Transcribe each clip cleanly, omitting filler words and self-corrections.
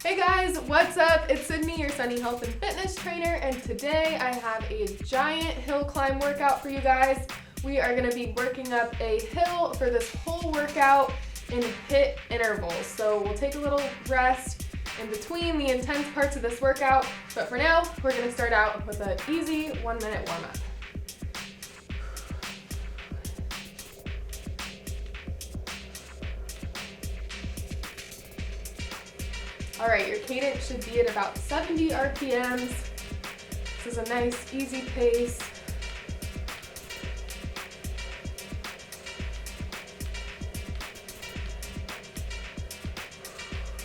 Hey guys, what's up? It's Sydney, your Sunny Health and Fitness trainer, and today I have a giant hill climb workout for you guys. We are going to be working up a hill for this whole workout in HIIT intervals. So we'll take a little rest in between the intense parts of this workout, but for now, we're going to start out with an easy 1-minute warm-up. All right, your cadence should be at about 70 RPMs. This is a nice, easy pace.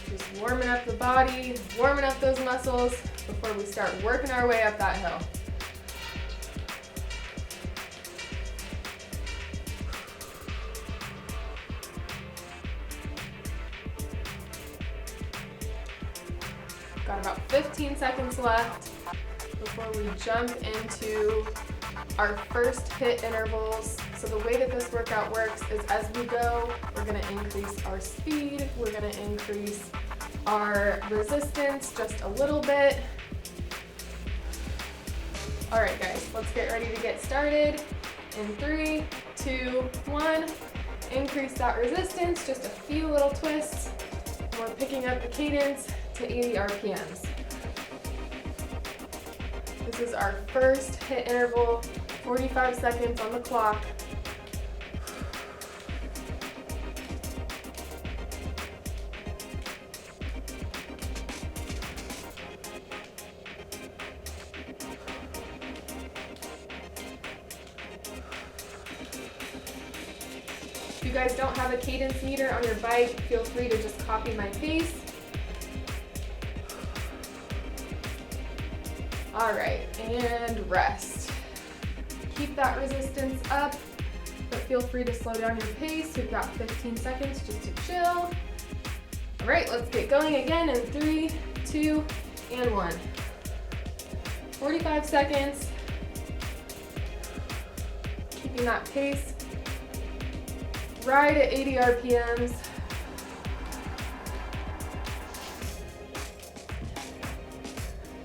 Just warming up the body, warming up those muscles before we start working our way up that hill. Got about 15 seconds left before we jump into our first HIIT intervals. So the way that this workout works is as we go, we're gonna increase our speed, we're gonna increase our resistance just a little bit. All right guys, let's get ready to get started. In 3, 2, 1, increase that resistance, just a few little twists. We're picking up the cadence to 80 RPMs. This is our first HIIT interval, 45 seconds on the clock. If you guys don't have a cadence meter on your bike, feel free to just copy my pace. All right, and rest. Keep that resistance up, but feel free to slow down your pace. We've got 15 seconds just to chill. All right, let's get going again in 3, 2, and 1. 45 seconds. Keeping that pace right at 80 RPMs.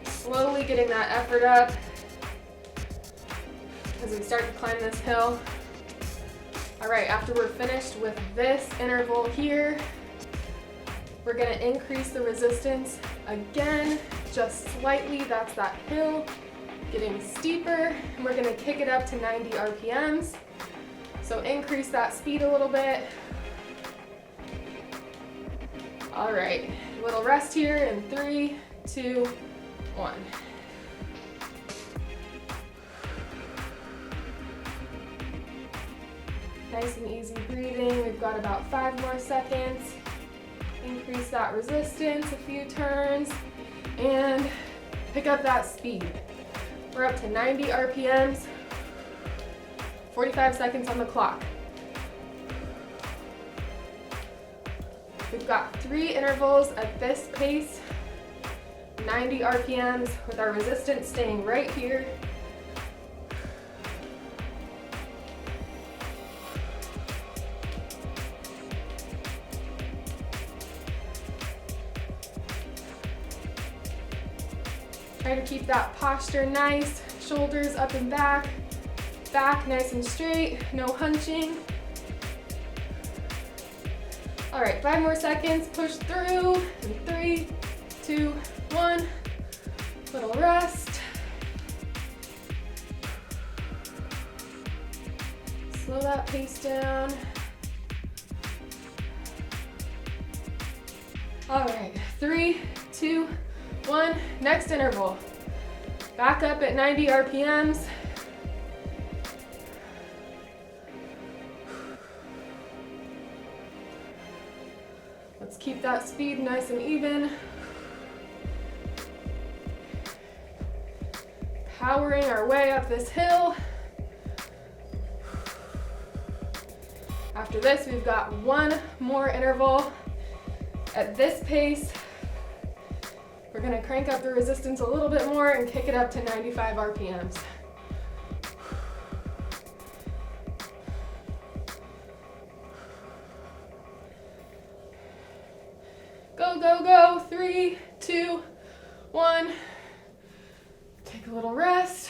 Slowly getting that effort up as we start to climb this hill. All right, after we're finished with this interval here, we're gonna increase the resistance again, just slightly. That's that hill getting steeper, and we're gonna kick it up to 90 RPMs. So increase that speed a little bit. All right, a little rest here in 3, 2, 1. Nice and easy breathing. We've got about 5 more seconds. Increase that resistance a few turns and pick up that speed. We're up to 90 RPMs, 45 seconds on the clock. We've got 3 intervals at this pace. 90 RPMs with our resistance staying right here. Try to keep that posture nice, shoulders up and back, back nice and straight, no hunching. All right, 5 more seconds, push through, in 3, 2, 1, little rest. Slow that pace down. All right, 3, 2, 1, next interval. Back up at 90 RPMs. Let's keep that speed nice and even. Powering our way up this hill. After this, we've got 1 more interval at this pace. We're gonna crank up the resistance a little bit more and kick it up to 95 RPMs. Go, go, go. 3, 2, 1. Take a little rest.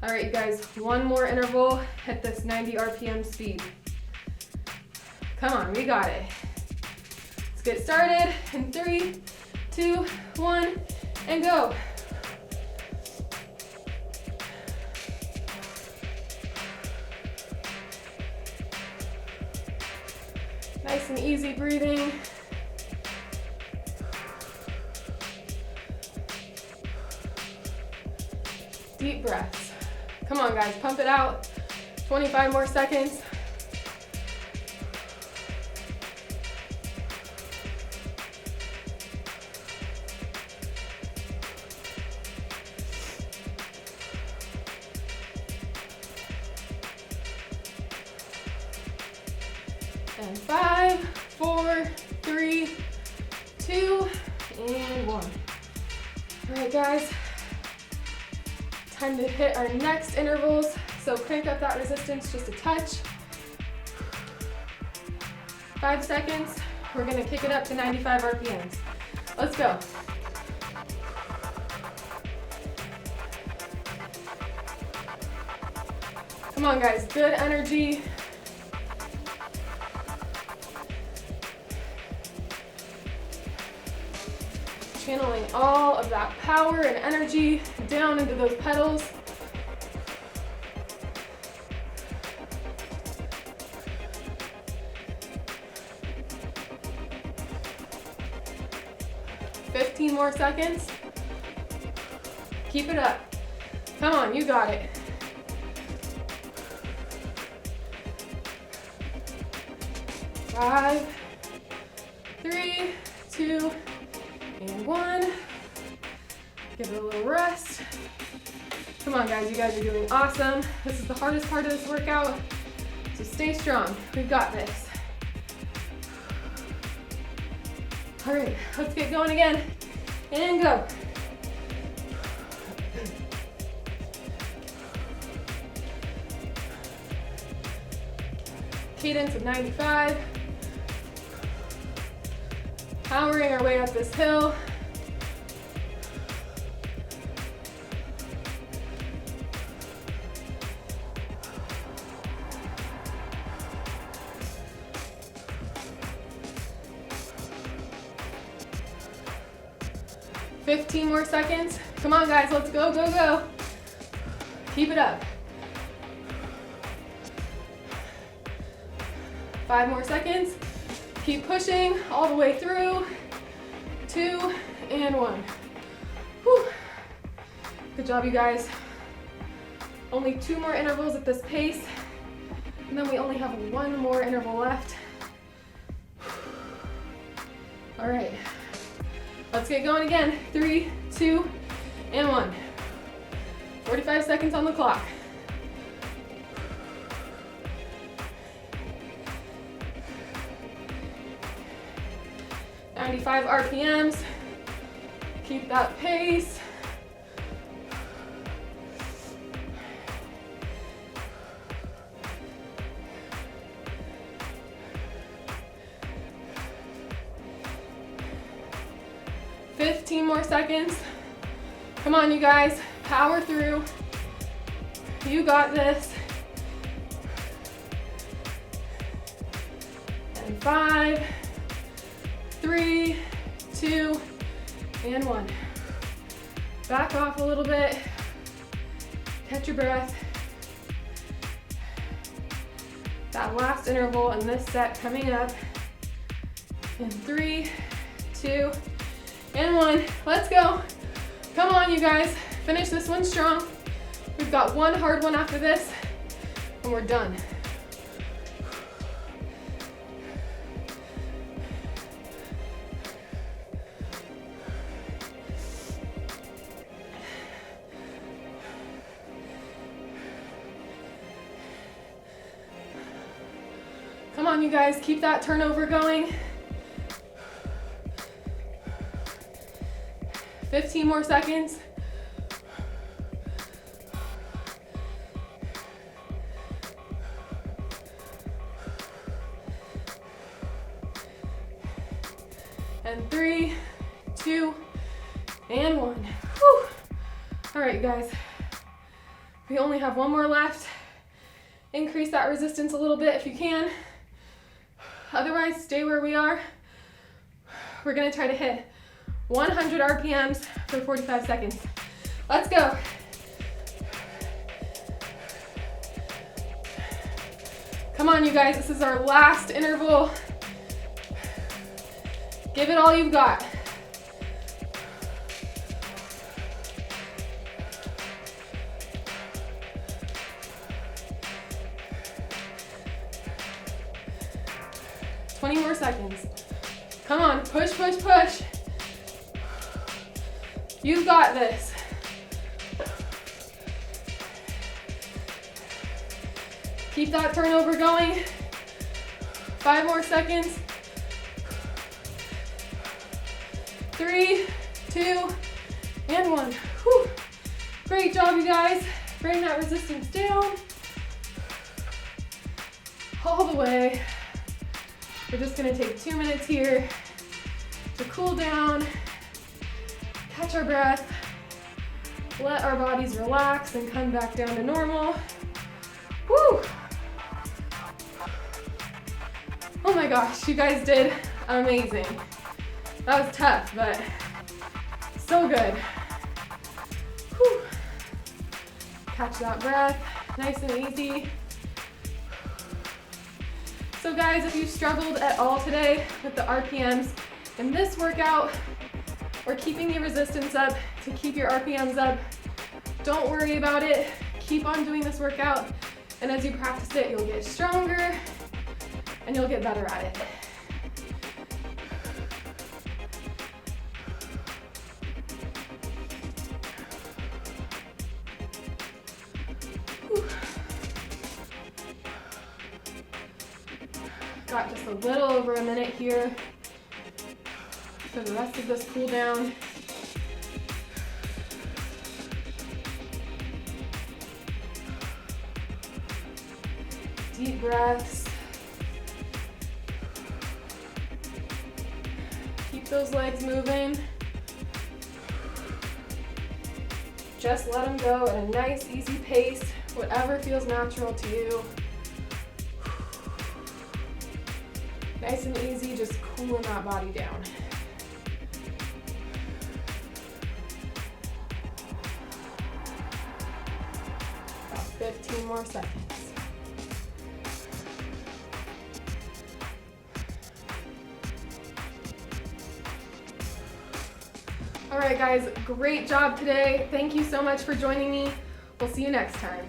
All right, you guys, one more interval. Hit this 90 RPM speed. Come on, we got it. Let's get started in 3, 2, 1, and go. Nice and easy breathing. Deep breaths. Come on, guys, pump it out. 25 more seconds. And 5, 4, 3, 2, and 1. All right, guys. Time to hit our next intervals. So crank up that resistance just a touch. 5 seconds. We're gonna kick it up to 95 RPMs. Let's go. Come on, guys, good energy. Channeling all of that power and energy down into those pedals. Fifteen more seconds. Keep it up. Come on, you got it. Five, 3, 2, and 1. Give it a little rest. Come on, guys, you guys are doing awesome. This is the hardest part of this workout, so stay strong. We've got this. All right, let's get going again, and go. Cadence of 95. Powering our way up this hill. Fifteen more seconds. Come on, guys, let's go, go, go. Keep it up. 5 more seconds. Keep pushing all the way through. 2 and 1. Whew. Good job, you guys. Only 2 more intervals at this pace, and then we only have 1 more interval left. All right, let's get going again. 3, 2, and 1. 45 seconds on the clock. .95 RPMs. Keep that pace. $15 more seconds. Come on, you guys, power through. You got this. And 5, 3, 2, and 1. Back off a little bit. Catch your breath. That last interval in this set coming up. In 3, 2, and 1. Let's go. Come on, you guys. Finish this one strong. We've got one hard one after this, and we're done. Come on, you guys, keep that turnover going. 15 more seconds. And 3, 2, and 1. Whew. All right, you guys. We only have one more left. Increase that resistance a little bit if you can. Otherwise, stay where we are. We're gonna try to hit 100 RPMs for 45 seconds. Let's go. Come on, you guys, this is our last interval. Give it all you've got. More seconds. Come on, push, push, push. You've got this. Keep that turnover going. 5 more seconds. 3, 2, and 1. Whew. Great job, you guys. Bring that resistance down. All the way. We're just gonna take 2 minutes here to cool down, catch our breath, let our bodies relax and come back down to normal. Woo! Oh my gosh, you guys did amazing. That was tough, but so good. Whew. Catch that breath, nice and easy. So guys, if you struggled at all today with the RPMs in this workout or keeping the resistance up to keep your RPMs up, don't worry about it. Keep on doing this workout, and as you practice it, you'll get stronger and you'll get better at it. Got just a little over a minute here for the rest of this cool down. Deep breaths. Keep those legs moving. Just let them go at a nice, easy pace, whatever feels natural to you. Nice and easy, just cooling that body down. About 15 more seconds. All right, guys, great job today. Thank you so much for joining me. We'll see you next time.